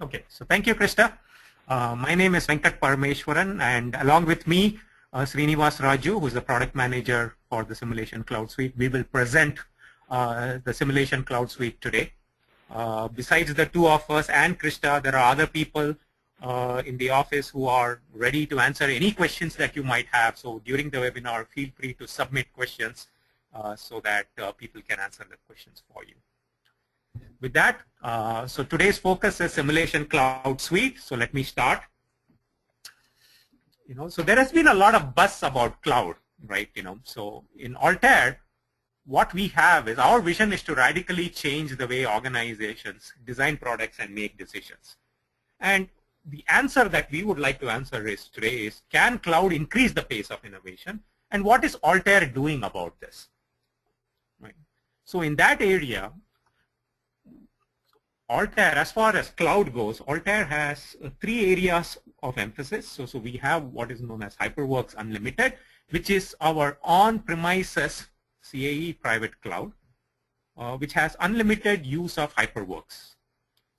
Okay, so thank you, Krista. My name is Venkat Parameshwaran, and along with me, Srinivas Raju, who is the product manager for the Simulation Cloud Suite. We will present the Simulation Cloud Suite today. Besides the two of us and Krista, there are other people in the office who are ready to answer any questions that you might have. So during the webinar, feel free to submit questions so that people can answer the questions for you. With that, so today's focus is Simulation Cloud Suite. So let me start. So there has been a lot of buzz about cloud, right? So in Altair, what we have is our vision is to radically change the way organizations design products and make decisions. And the answer that we would like to answer today is, can cloud increase the pace of innovation? And what is Altair doing about this? Right. So in that area, Altair, as far as cloud goes, Altair has three areas of emphasis. So we have what is known as HyperWorks Unlimited, which is our on-premises CAE private cloud, which has unlimited use of HyperWorks.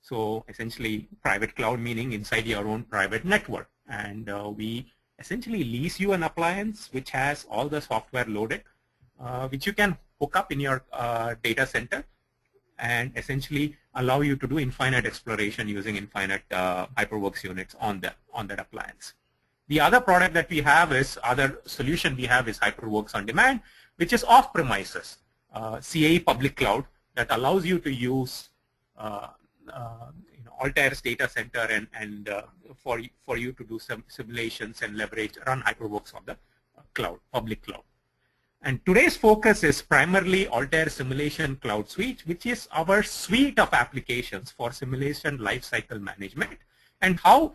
So essentially, private cloud meaning inside your own private network. And we essentially lease you an appliance which has all the software loaded, which you can hook up in your data center and essentially allow you to do infinite exploration using infinite HyperWorks units on that appliance. The other product that we have is, other solution we have is HyperWorks On Demand, which is off-premises CAE public cloud that allows you to use Altair's data center and for you to do some simulations and run HyperWorks on the cloud, public cloud. And today's focus is primarily Altair Simulation Cloud Suite, which is our suite of applications for simulation lifecycle management, and how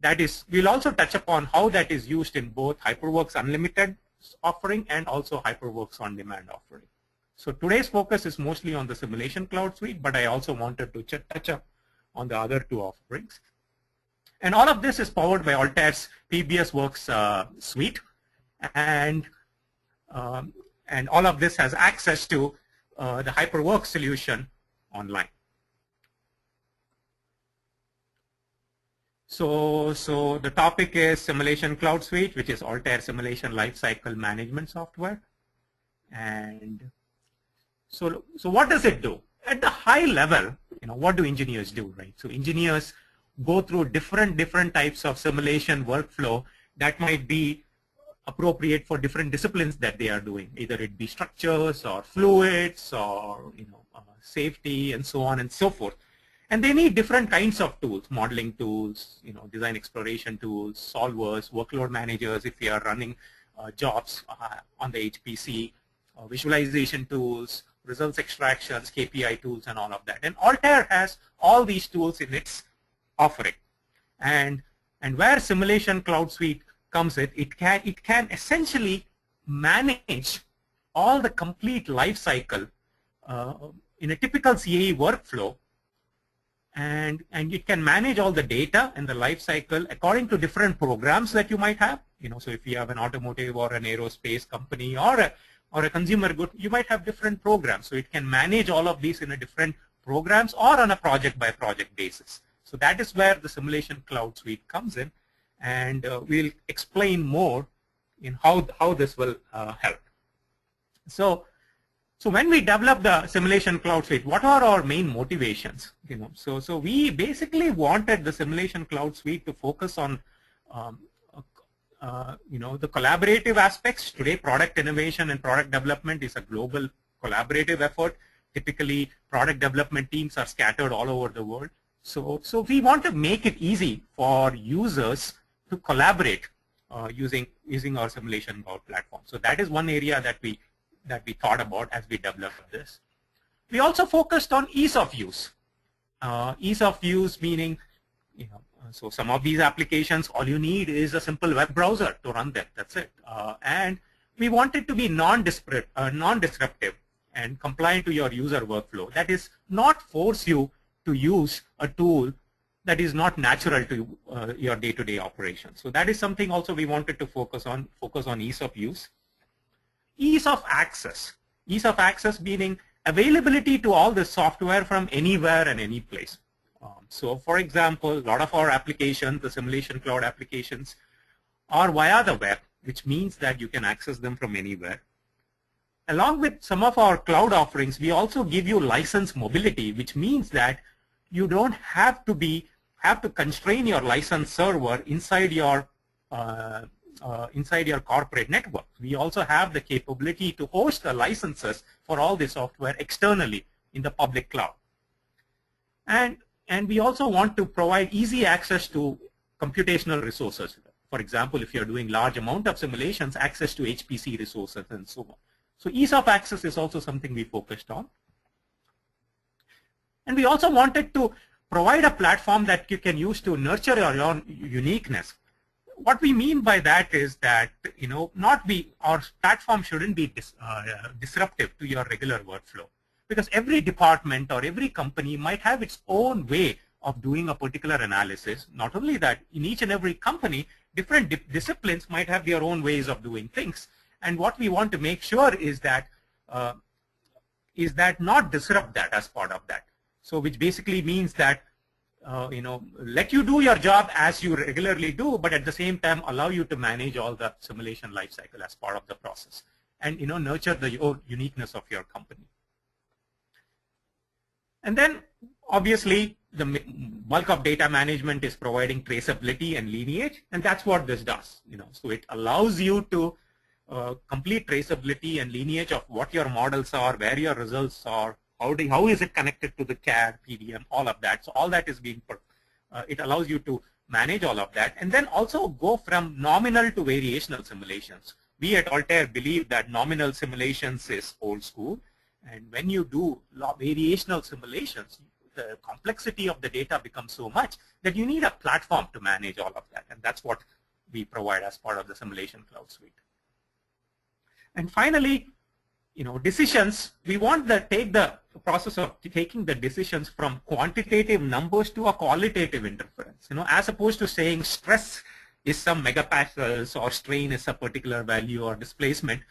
that is, we'll also touch upon how that is used in both HyperWorks Unlimited offering and also HyperWorks On Demand offering. So today's focus is mostly on the Simulation Cloud Suite, but I also wanted to touch up on the other two offerings. And all of this is powered by Altair's PBS Works suite, and all of this has access to the HyperWorks solution online. So the topic is Simulation Cloud Suite, which is Altair Simulation Lifecycle Management Software. And so what does it do? At the high level, what do engineers do, right? So engineers go through different types of simulation workflow that might be appropriate for different disciplines that they are doing, either it be structures or fluids or safety and so on and so forth. And they need different kinds of tools, modeling tools, design exploration tools, solvers, workload managers if you are running jobs on the HPC, visualization tools, results extractions, KPI tools, and all of that. And Altair has all these tools in its offering. And where Simulation Cloud Suite comes in, it can essentially manage all the complete life cycle in a typical CAE workflow, and it can manage all the data and the life cycle according to different programs that you might have. So if you have an automotive or an aerospace company or a consumer good, you might have different programs. So it can manage all of these in a different programs or on a project by project basis. So that is where the Simulation Cloud Suite comes in, and we'll explain more in how this will help. So when we develop the Simulation Cloud Suite, what are our main motivations? So we basically wanted the Simulation Cloud Suite to focus on the collaborative aspects. Today, product innovation and product development is a global collaborative effort. Typically, product development teams are scattered all over the world. So we want to make it easy for users to collaborate using our Simulation Cloud platform. So that is one area that we thought about as we developed this. We also focused on ease of use. Ease of use meaning, so some of these applications, all you need is a simple web browser to run them. That's it. And we want it to be non-disruptive and compliant to your user workflow. That is, not force you to use a tool that is not natural to your day-to-day operations. So that is something also we wanted to focus on ease of use. Ease of access. Ease of access meaning availability to all the software from anywhere and any place. So for example, a lot of our applications, the simulation cloud applications, are via the web, which means that you can access them from anywhere. Along with some of our cloud offerings, we also give you license mobility, which means that you don't have to constrain your license server inside your corporate network. We also have the capability to host the licenses for all the software externally in the public cloud. And we also want to provide easy access to computational resources. For example, if you're doing large amount of simulations, access to HPC resources and so on. So ease of access is also something we focused on. And we also wanted to provide a platform that you can use to nurture your own uniqueness. What we mean by that is that, our platform shouldn't be disruptive to your regular workflow, because every department or every company might have its own way of doing a particular analysis. Not only that, in each and every company, different disciplines might have their own ways of doing things. And what we want to make sure is that not disrupt that as part of that. So which basically means that let you do your job as you regularly do, but at the same time allow you to manage all the simulation lifecycle as part of the process, and nurture the uniqueness of your company. And then obviously the bulk of data management is providing traceability and lineage, and that's what this does. So it allows you to complete traceability and lineage of what your models are, where your results are, how is it connected to the CAD, PDM, all of that. So all that is being, it allows you to manage all of that, and then also go from nominal to variational simulations. We at Altair believe that nominal simulations is old school, and when you do variational simulations, the complexity of the data becomes so much that you need a platform to manage all of that, and that's what we provide as part of the Simulation Cloud Suite. And finally, decisions, we want to take the process of taking the decisions from quantitative numbers to a qualitative interference. As opposed to saying stress is some megapascals or strain is a particular value or displacement,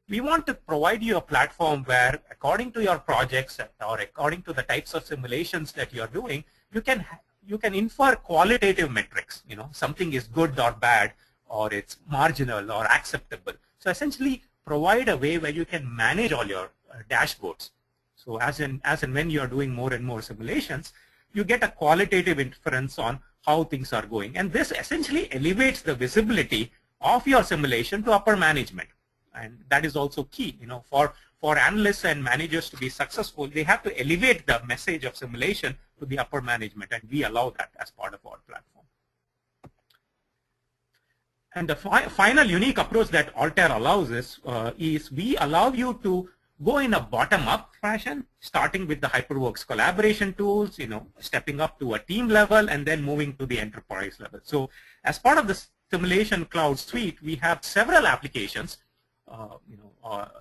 we want to provide you a platform where, according to your projects or according to the types of simulations that you're doing, you can infer qualitative metrics. Something is good or bad, or it's marginal or acceptable. So essentially, provide a way where you can manage all your dashboards. So as and when you are doing more and more simulations, you get a qualitative inference on how things are going. And this essentially elevates the visibility of your simulation to upper management. And that is also key. For analysts and managers to be successful, they have to elevate the message of simulation to the upper management, and we allow that as part of our platform. And the final unique approach that Altair allows is we allow you to go in a bottom-up fashion, starting with the HyperWorks collaboration tools, stepping up to a team level, and then moving to the enterprise level. So as part of the Simulation Cloud Suite, we have several applications,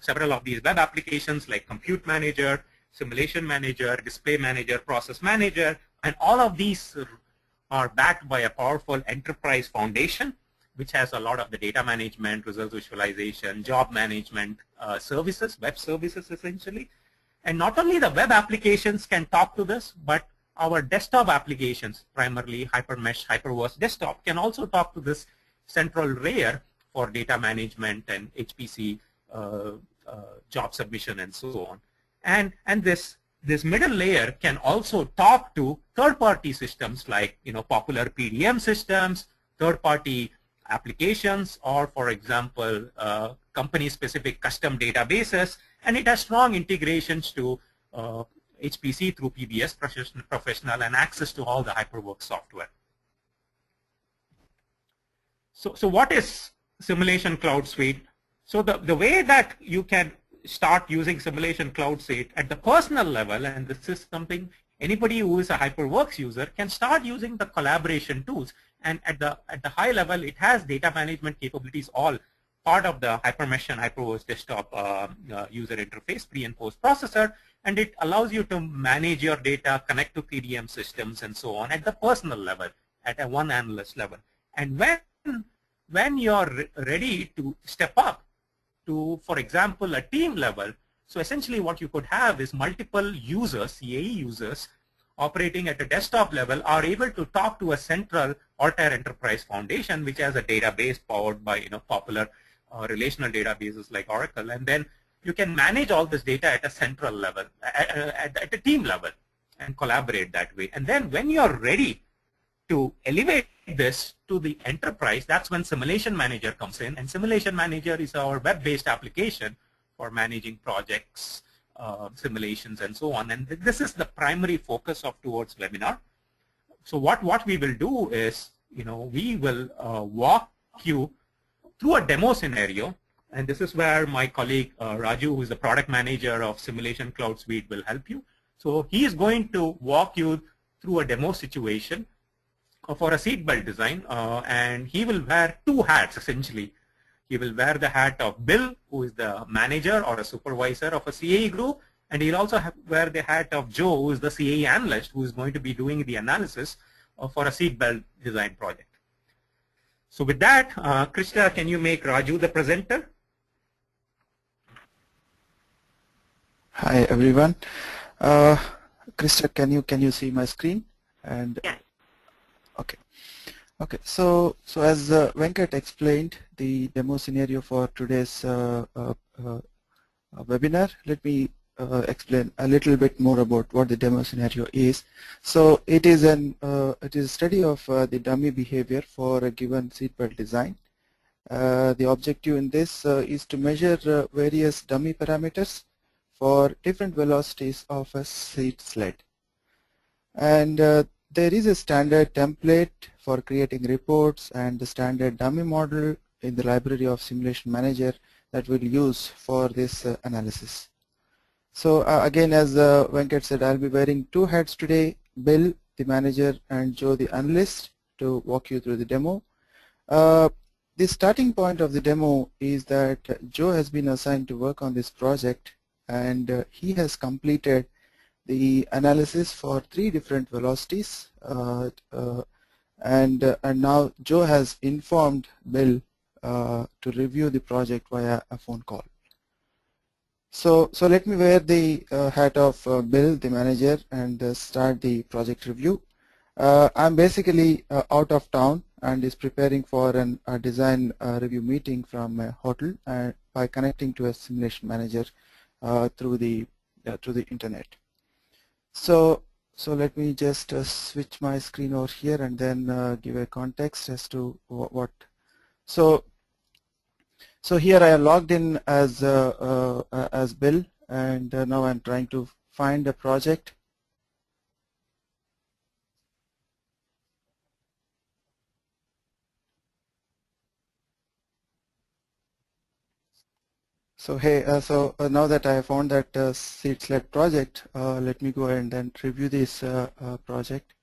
several of these web applications like Compute Manager, Simulation Manager, Display Manager, Process Manager, and all of these are backed by a powerful enterprise foundation, which has a lot of the data management, results visualization, job management services, web services essentially. And not only the web applications can talk to this, but our desktop applications, primarily HyperMesh, HyperWorks Desktop, can also talk to this central layer for data management and HPC job submission and so on. And this middle layer can also talk to third-party systems like popular PDM systems, third-party applications, or for example company-specific custom databases, and it has strong integrations to HPC through PBS Professional and access to all the HyperWorks software. So what is Simulation Cloud Suite? So the way that you can start using Simulation Cloud Suite at the personal level, and this is something anybody who is a HyperWorks user can start using the collaboration tools. And at the high level, it has data management capabilities, all part of the HyperMesh and HyperWorks Desktop user interface, pre and post processor, and it allows you to manage your data, connect to PDM systems, and so on at the personal level, at a one analyst level. And when you're ready to step up to, for example, a team level, so essentially what you could have is multiple users, CAE users, operating at a desktop level are able to talk to a central Altair Enterprise Foundation, which has a database powered by popular relational databases like Oracle, and then you can manage all this data at a central level, at a team level, and collaborate that way. And then when you're ready to elevate this to the enterprise, that's when Simulation Manager comes in. And Simulation Manager is our web-based application for managing projects, simulations, and so on. And this is the primary focus of Towards webinar. So what we will do is, we will walk you through a demo scenario. And this is where my colleague Raju, who is the product manager of Simulation Cloud Suite, will help you. So he is going to walk you through a demo situation for a seatbelt design, and he will wear two hats essentially. He will wear the hat of Bill, who is the manager or a supervisor of a CAE group, and he'll also wear the hat of Joe, who is the CAE analyst, who is going to be doing the analysis for a seatbelt design project. So with that, Krishna, can you make Raju the presenter? Hi everyone. Krista, can you see my screen? And yes. Okay. So as Venkat explained the demo scenario for today's webinar, let me explain a little bit more about what the demo scenario is. So it is a study of the dummy behavior for a given seatbelt design. The objective in this is to measure various dummy parameters for different velocities of a seat sled. And there is a standard template for creating reports and the standard dummy model in the library of Simulation Manager that we'll use for this analysis. So again, as Venkat said, I'll be wearing two hats today, Bill, the manager, and Joe, the analyst, to walk you through the demo. The starting point of the demo is that Joe has been assigned to work on this project, and he has completed the analysis for 3 different velocities, and now Joe has informed Bill to review the project via a phone call. So let me wear the hat of Bill, the manager, and start the project review. I'm basically out of town and is preparing for a design review meeting from a hotel by connecting to a Simulation Manager through the internet. So let me just switch my screen over here and then give a context as to what. So here I am logged in as Bill, and now I'm trying to find a project. So hey, now that I have found that seat sled project, let me go ahead and review this project.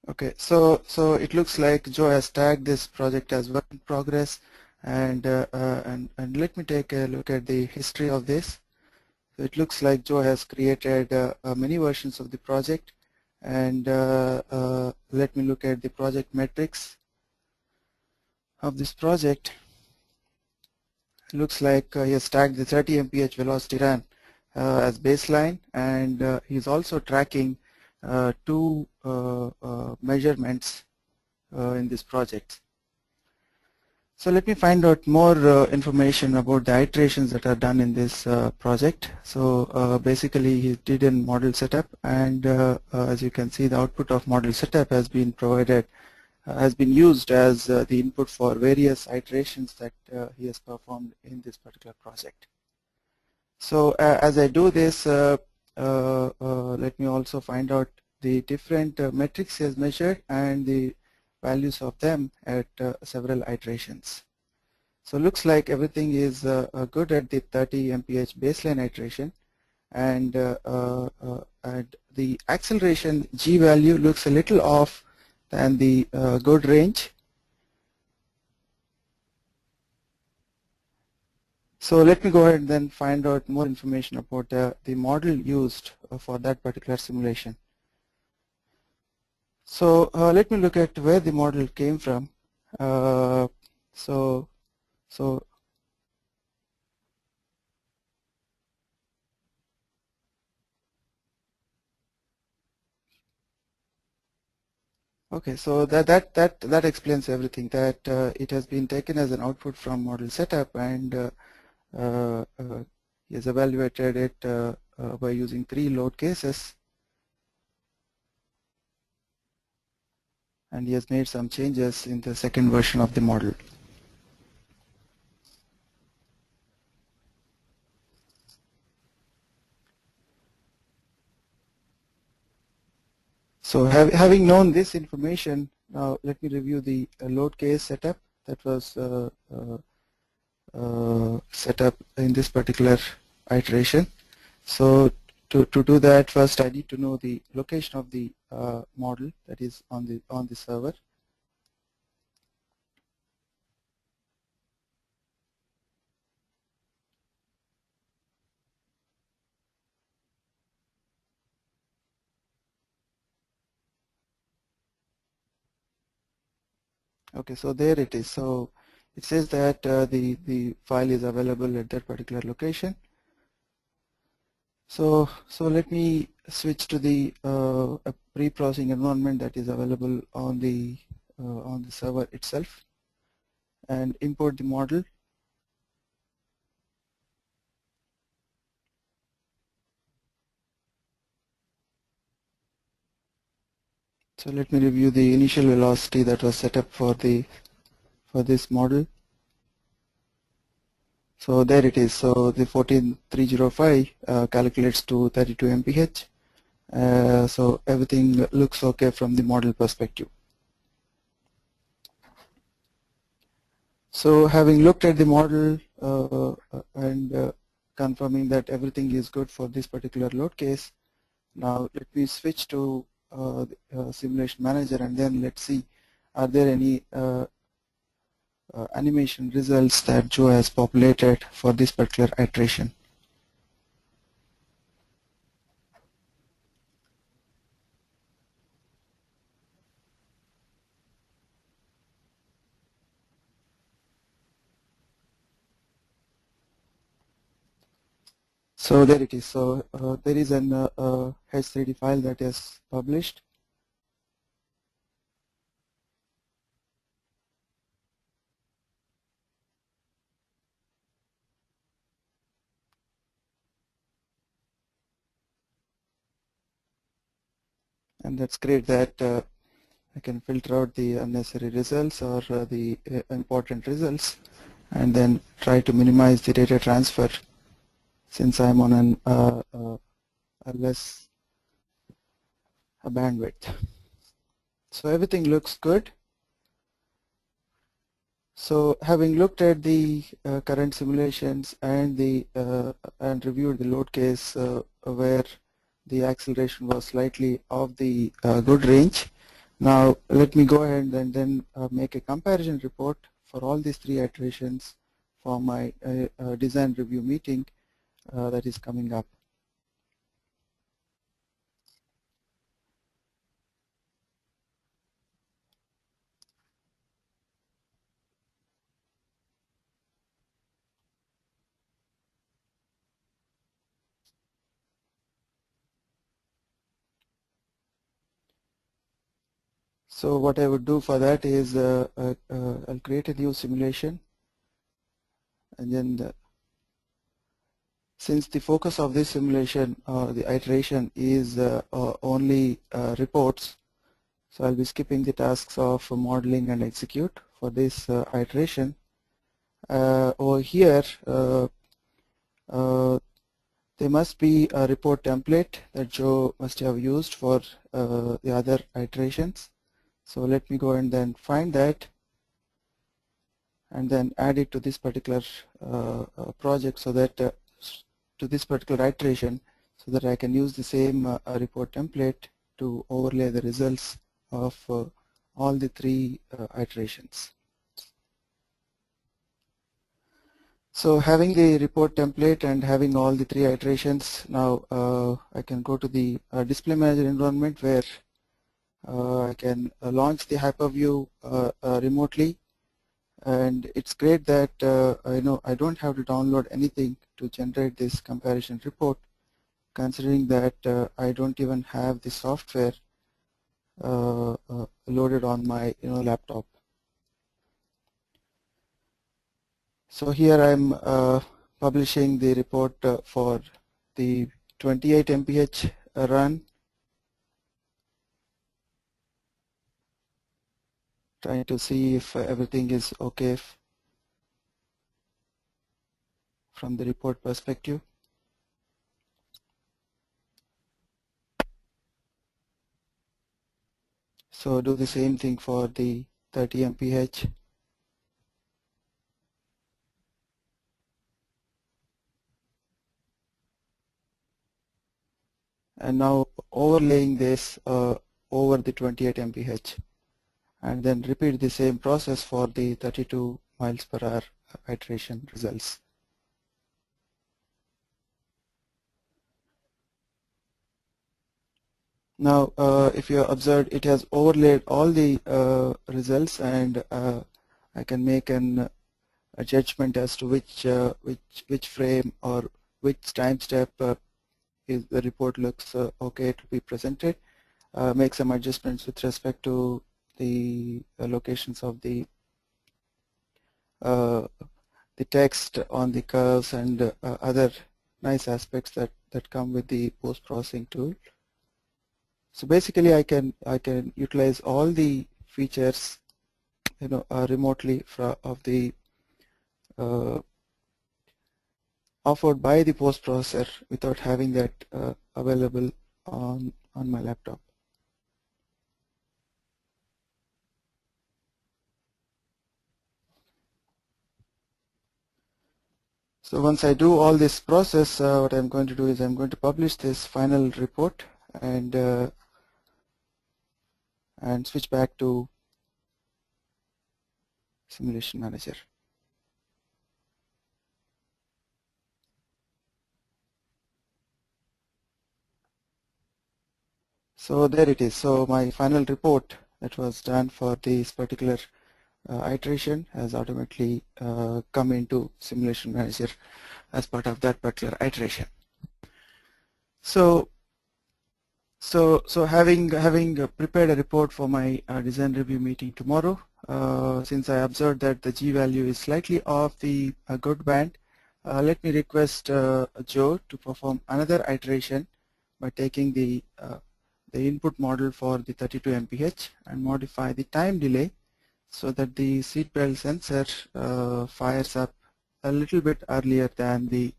Okay, so it looks like Joe has tagged this project as work in progress, and let me take a look at the history of this. So it looks like Joe has created many versions of the project, and let me look at the project metrics of this project. It looks like he has tagged the 30 mph velocity run as baseline, and he's also tracking 2 measurements in this project. So let me find out more information about the iterations that are done in this project. So basically he did a model setup, and as you can see, the output of model setup has been provided, has been used as the input for various iterations that he has performed in this particular project. So as I do this, let me also find out the different metrics he has measured and the values of them at several iterations. So looks like everything is good at the 30 mph baseline iteration, and the acceleration G value looks a little off than the good range. So let me go ahead and then find out more information about the model used for that particular simulation. So let me look at where the model came from, So okay, so that explains everything. That it has been taken as an output from model setup, and he has evaluated it by using 3 load cases, and he has made some changes in the second version of the model. So having known this information, now let me review the load case setup that was set up in this particular iteration. So to do that, first I need to know the location of the model that is on the server. Okay, so there it is. So it says that the file is available at that particular location. So let me switch to the pre-processing environment that is available on the server itself and import the model. So let me review the initial velocity that was set up for this model. So there it is. So the 14305 calculates to 32 mph. So everything looks okay from the model perspective. So having looked at the model and confirming that everything is good for this particular load case, now let me switch to the simulation manager, and then let's see, are there any animation results that Joe has populated for this particular iteration. So there it is. So there is an H3D file that is published. And that's great that I can filter out the unnecessary results or the important results, and then try to minimize the data transfer since I'm on an a less bandwidth. So everything looks good. So having looked at the current simulations and and reviewed the load case where the acceleration was slightly off the good range, now let me go ahead and then make a comparison report for all these 3 iterations for my design review meeting that is coming up. So what I would do for that is I'll create a new simulation, and then since the focus of this simulation, the iteration is only reports, so I'll be skipping the tasks of modeling and execute for this iteration. Over here, there must be a report template that Joe must have used for the other iterations. So let me go and then find that and then add it to this particular project, so that to this particular iteration, so that I can use the same report template to overlay the results of all the 3 iterations. So having the report template and having all the 3 iterations, now I can go to the display manager environment where I can launch the HyperView remotely And it's great that I don't have to download anything to generate this comparison report, considering that I don't even have the software loaded on my laptop. So here I'm publishing the report for the 28 mph run, trying to see if everything is okay from the report perspective. So do the same thing for the 30 mph. And now overlaying this over the 28 mph, and then repeat the same process for the 32 miles per hour iteration results. Now if you observed, it has overlaid all the results, and I can make a judgment as to which frame or which time step is the report looks okay to be presented. Make some adjustments with respect to the locations of the text on the curves and other nice aspects that come with the post-processing tool. So basically, I can utilize all the features remotely of the offered by the post processor without having that available on my laptop. So once I do all this process, what I'm going to do is I'm going to publish this final report and switch back to Simulation Manager. So there it is. So my final report that was done for this particular iteration has automatically come into Simulation Manager as part of that particular iteration. So having prepared a report for my design review meeting tomorrow, since I observed that the G value is slightly off the good band, let me request Joe to perform another iteration by taking the input model for the 32 mph and modify the time delay so that the seatbelt sensor fires up a little bit earlier than the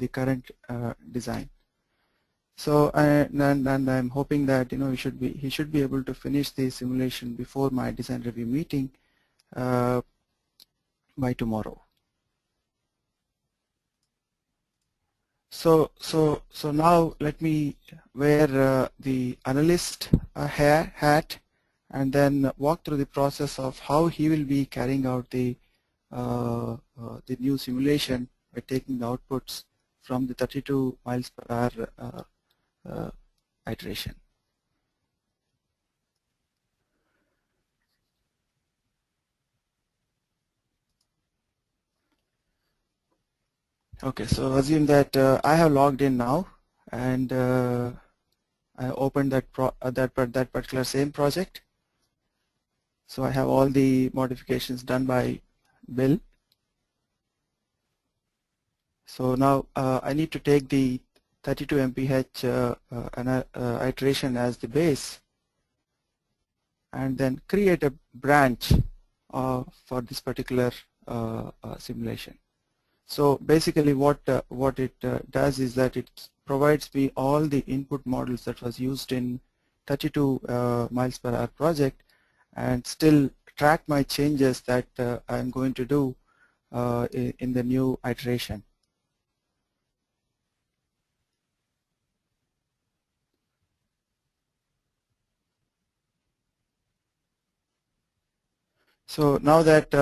current design. So and I'm hoping that he should be able to finish the simulation before my design review meeting by tomorrow. So now let me wear the analyst hat and then walk through the process of how he will be carrying out the new simulation by taking the outputs from the 32 miles per hour iteration. Okay, so assume that I have logged in now, and I opened that particular same project. So I have all the modifications done by Bill. So now I need to take the 32 mph iteration as the base, and then create a branch for this particular simulation. So basically what it does is that it provides me all the input models that was used in 32 miles per hour project, and still track my changes that I'm going to do in the new iteration. So now that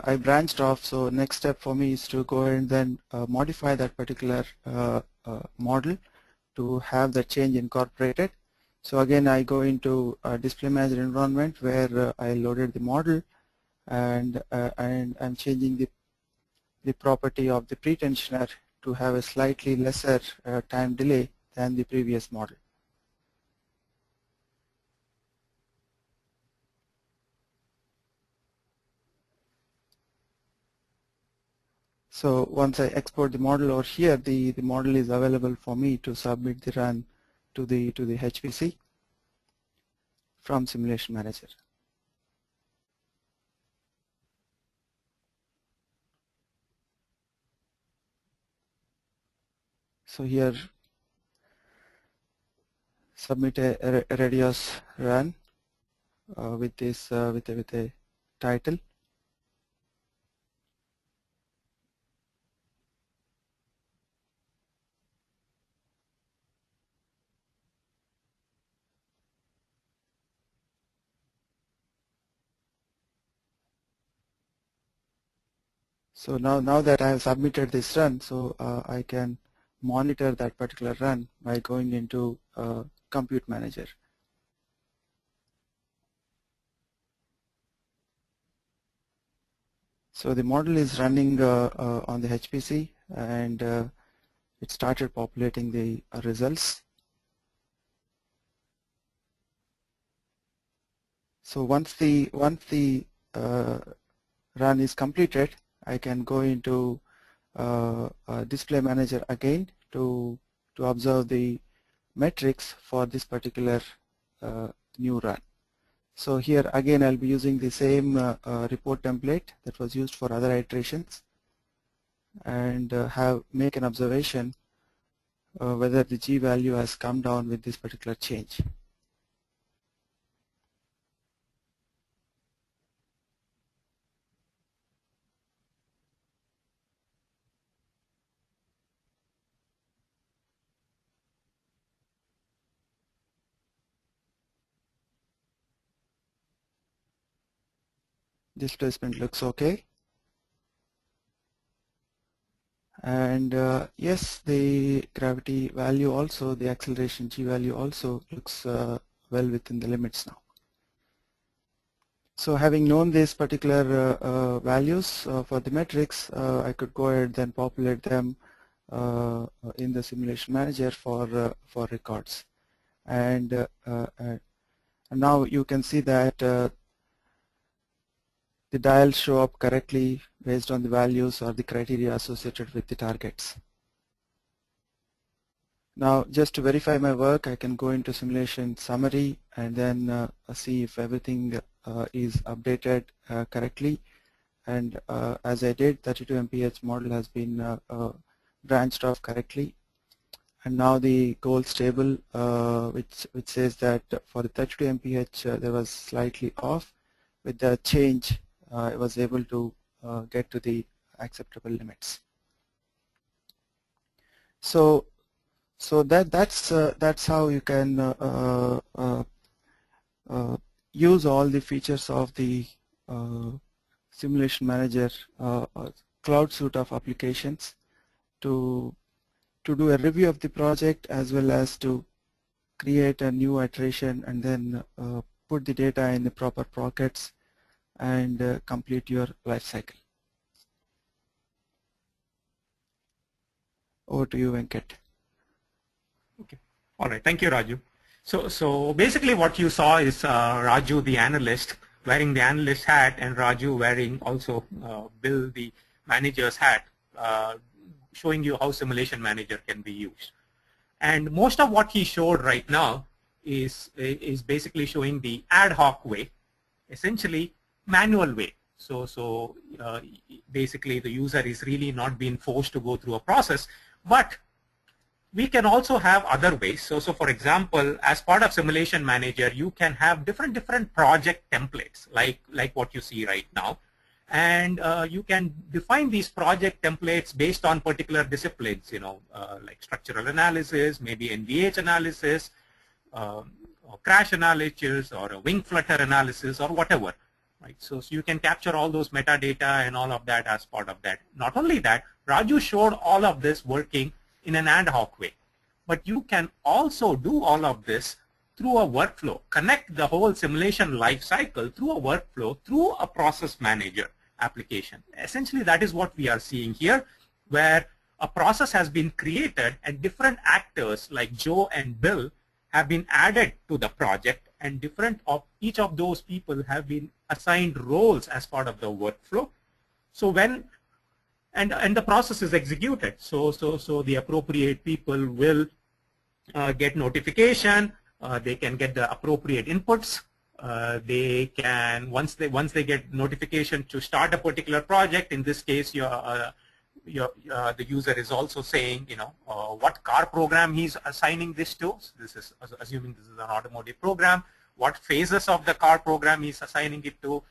I branched off, so next step for me is to go ahead and then modify that particular model to have the change incorporated. So again, I go into a display manager environment where I loaded the model, and I'm changing the property of the pretensioner to have a slightly lesser time delay than the previous model. So once I export the model over here, the model is available for me to submit the run to the HPC from Simulation Manager. So here, submit a radius run with this with a title. So now that I have submitted this run, so I can monitor that particular run by going into Compute Manager. So the model is running on the HPC, and it started populating the results. So once the run is completed, I can go into Display Manager again to observe the metrics for this particular new run. So here again I'll be using the same report template that was used for other iterations, and make an observation whether the G value has come down with this particular change. Displacement looks okay, and yes, the gravity value also, the acceleration G value also looks well within the limits now. So having known these particular values for the metrics, I could go ahead and populate them in the Simulation Manager for records, and now you can see that the dials show up correctly based on the values or the criteria associated with the targets. Now, just to verify my work, I can go into Simulation Summary and then see if everything is updated correctly. And as I did, 32 mph model has been branched off correctly. And now the gold table, which says that for the 32 mph there was slightly off. With the change, I was able to get to the acceptable limits. So that's how you can use all the features of the Simulation Manager cloud suite of applications to do a review of the project, as well as to create a new iteration and then put the data in the proper pockets and complete your life cycle. Over to you, Venkat. Okay. All right. Thank you, Raju. So basically what you saw is Raju, the analyst, wearing the analyst hat, and Raju wearing also Bill, the manager's hat, showing you how Simulation Manager can be used. And most of what he showed right now is basically showing the ad hoc way, essentially manual way. So basically the user is really not being forced to go through a process, but we can also have other ways. So for example, as part of Simulation Manager, you can have different project templates like what you see right now. And you can define these project templates based on particular disciplines, like structural analysis, maybe NVH analysis, or crash analysis, or a wing flutter analysis, or whatever. Right? So you can capture all those metadata and all of that as part of that. Not only that, Raju showed all of this working in an ad hoc way. But you can also do all of this through a workflow, connect the whole simulation life cycle through a workflow, through a process manager application. Essentially, that is what we are seeing here, where a process has been created and different actors like Joe and Bill have been added to the project, and each of those people have been assigned roles as part of the workflow. So when and the process is executed, so the appropriate people will get notification. They can get the appropriate inputs. They can once they get notification to start a particular project. In this case, the user is also saying, what car program he's assigning this to. So this is assuming this is an automotive program. What phases of the car program he's assigning it to,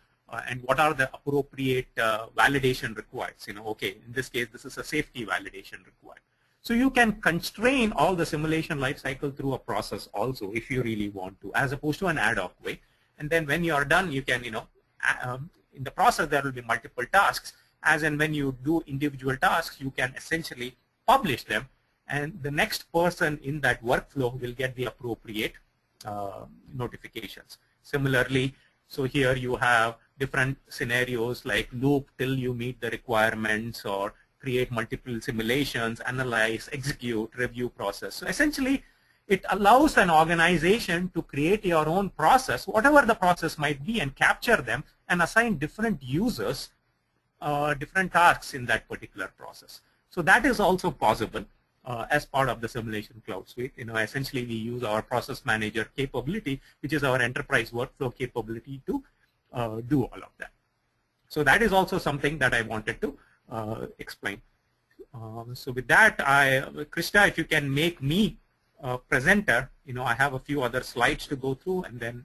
and what are the appropriate validation required. Okay, in this case, this is a safety validation required. So you can constrain all the simulation lifecycle through a process also, if you really want to, as opposed to an ad hoc way. And then when you are done, you can, in the process there will be multiple tasks. As and when you do individual tasks, you can essentially publish them, and the next person in that workflow will get the appropriate notifications. Similarly, so here you have different scenarios like loop till you meet the requirements, or create multiple simulations, analyze, execute, review process. So essentially, it allows an organization to create your own process, whatever the process might be, and capture them and assign different users different tasks in that particular process. So that is also possible as part of the Simulation Cloud Suite. Essentially we use our process manager capability, which is our enterprise workflow capability, to do all of that. So that is also something that I wanted to explain. So with that, Krista, if you can make me a presenter, I have a few other slides to go through, and then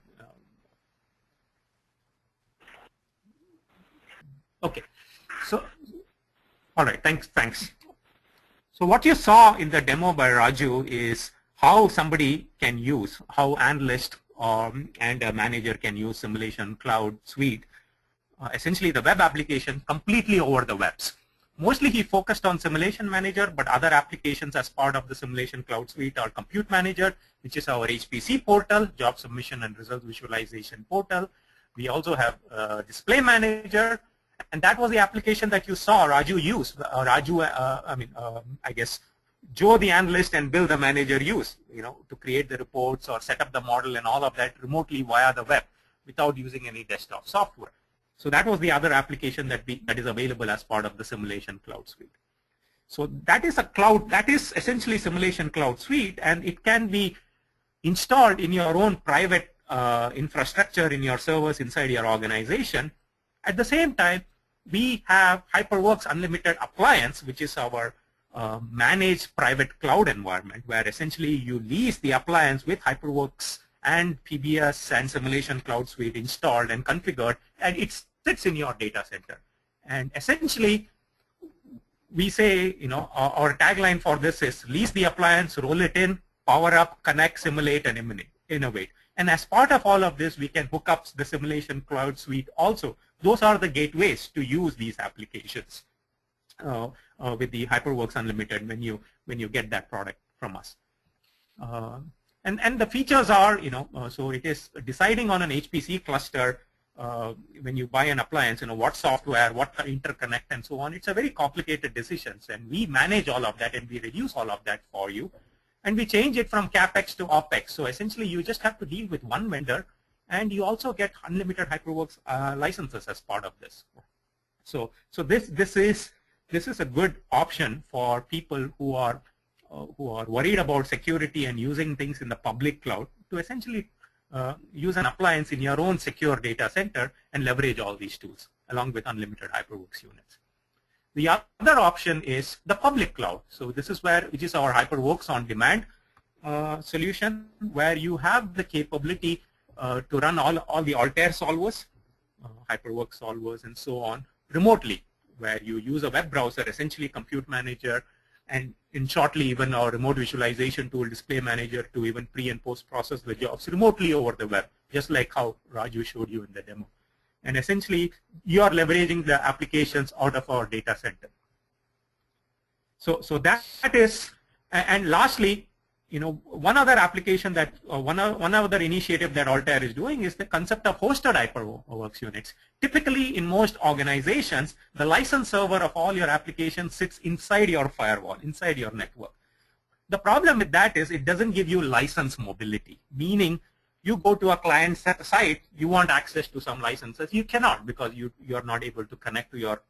okay. So, all right, thanks. So what you saw in the demo by Raju is how somebody can use, how analyst and a manager can use Simulation Cloud Suite, essentially the web application, completely over the webs. Mostly he focused on Simulation Manager, but other applications as part of the Simulation Cloud Suite are Compute Manager, which is our HPC portal, Job Submission and Result Visualization portal. We also have Display Manager, and that was the application that you saw Raju use. I guess Joe the analyst and Bill the manager use, to create the reports or set up the model and all of that remotely via the web without using any desktop software. So that was the other application that is available as part of the Simulation Cloud Suite. So that is that is essentially Simulation Cloud Suite, and it can be installed in your own private infrastructure in your servers inside your organization. At the same time, we have HyperWorks Unlimited Appliance, which is our managed private cloud environment, where essentially you lease the appliance with HyperWorks and PBS and Simulation Cloud Suite installed and configured, and it sits in your data center. And essentially, we say, our tagline for this is lease the appliance, roll it in, power up, connect, simulate, and innovate. And as part of all of this, we can hook up the Simulation Cloud Suite also. Those are the gateways to use these applications with the HyperWorks Unlimited when you get that product from us. And the features are, so it is deciding on an HPC cluster when you buy an appliance, what software, what interconnect, and so on. It's a very complicated decisions, and we manage all of that, and we reduce all of that for you. And we change it from CapEx to OpEx. So essentially, you just have to deal with one vendor, and you also get unlimited HyperWorks licenses as part of this. So this is a good option for people who are worried about security and using things in the public cloud to essentially use an appliance in your own secure data center and leverage all these tools along with unlimited HyperWorks units. The other option is the public cloud. So this is which is our HyperWorks on demand solution, where you have the capability to run all the Altair solvers, HyperWorks solvers, and so on remotely, where you use a web browser, essentially Compute Manager, and in shortly even our remote visualization tool, Display Manager, to even pre and post process the jobs remotely over the web, just like how Raju showed you in the demo. And essentially, you are leveraging the applications out of our data center. So that is, and lastly, one other application that, one other initiative that Altair is doing is the concept of hosted HyperWorks units. Typically, in most organizations, the license server of all your applications sits inside your firewall, inside your network. The problem with that is it doesn't give you license mobility, meaning you go to a client site, you want access to some licenses, you cannot because you're not able to connect to your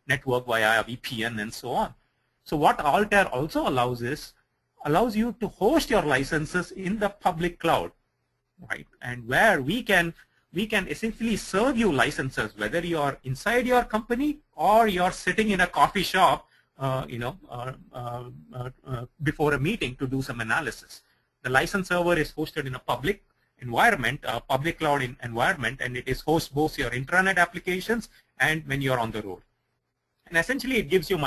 network via a VPN and so on. So what Altair also allows you to host your licenses in the public cloud, right? And where we can essentially serve you licenses, whether you're inside your company or you're sitting in a coffee shop, before a meeting to do some analysis. The license server is hosted in a public environment, a public cloud environment, and it is hosts both your intranet applications and when you're on the road. And essentially, it gives you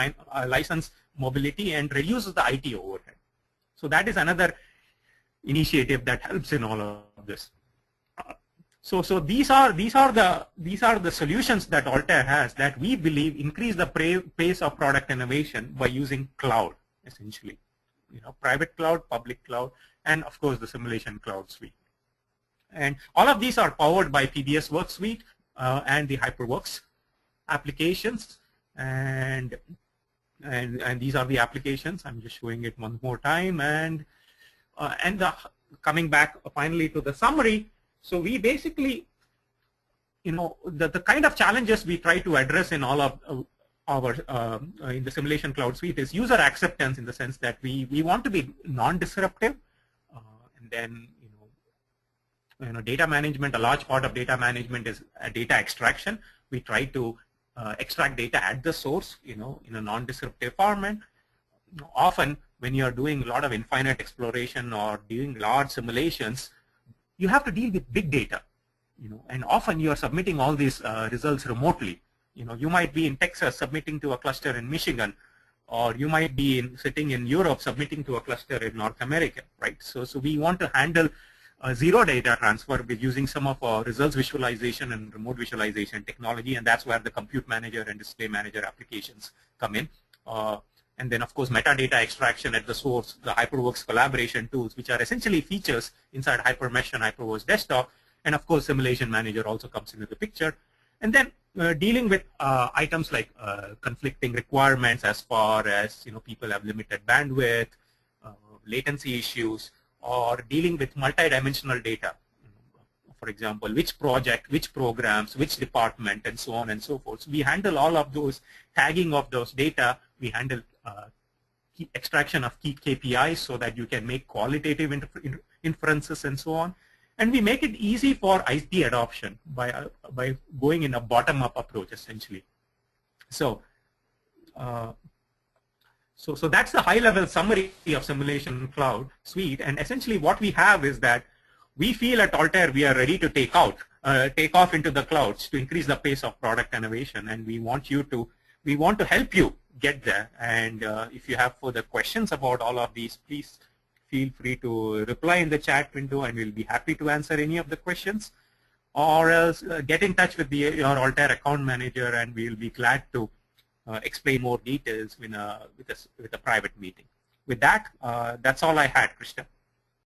license mobility and reduces the IT overhead. So that is another initiative that helps in all of this. So these are the solutions that Altair has that we believe increase the pace of product innovation by using cloud, essentially, private cloud, public cloud, and of course the simulation cloud suite. And all of these are powered by PBS Works Suite and the HyperWorks applications, and these are the applications. I'm just showing it one more time, and coming back finally to the summary. So we basically, the kind of challenges we try to address in all of our in the simulation cloud suite is user acceptance, in the sense that we want to be non-disruptive, and then data management. A large part of data management is data extraction. We try to extract data at the source, in a non-disruptive format. Often, when you are doing a lot of infinite exploration or doing large simulations, you have to deal with big data, and often you are submitting all these results remotely. You might be in Texas submitting to a cluster in Michigan, or you might be sitting in Europe submitting to a cluster in North America, right? So we want to handle zero data transfer with using some of our results visualization and remote visualization technology, and that's where the compute manager and display manager applications come in. And then, of course, metadata extraction at the source, the HyperWorks collaboration tools, which are essentially features inside HyperMesh and HyperWorks Desktop. And, of course, Simulation Manager also comes into the picture. And then dealing with items like conflicting requirements as far as, people have limited bandwidth, latency issues, or dealing with multidimensional data. For example, which project, which programs, which department, and so on and so forth. So we handle all of those, tagging of those data. We handle extraction of key KPIs so that you can make qualitative inferences and so on. And we make it easy for IT adoption by going in a bottom-up approach, essentially. So that's the high-level summary of Simulation Cloud Suite. And essentially what we have is that we feel at Altair we are ready to take off into the clouds to increase the pace of product innovation, and we want to help you get there. And if you have further questions about all of these, please feel free to reply in the chat window, and we'll be happy to answer any of the questions. Or else get in touch with your Altair account manager, and we'll be glad to explain more details with a private meeting. With that, that's all I had, Krishna.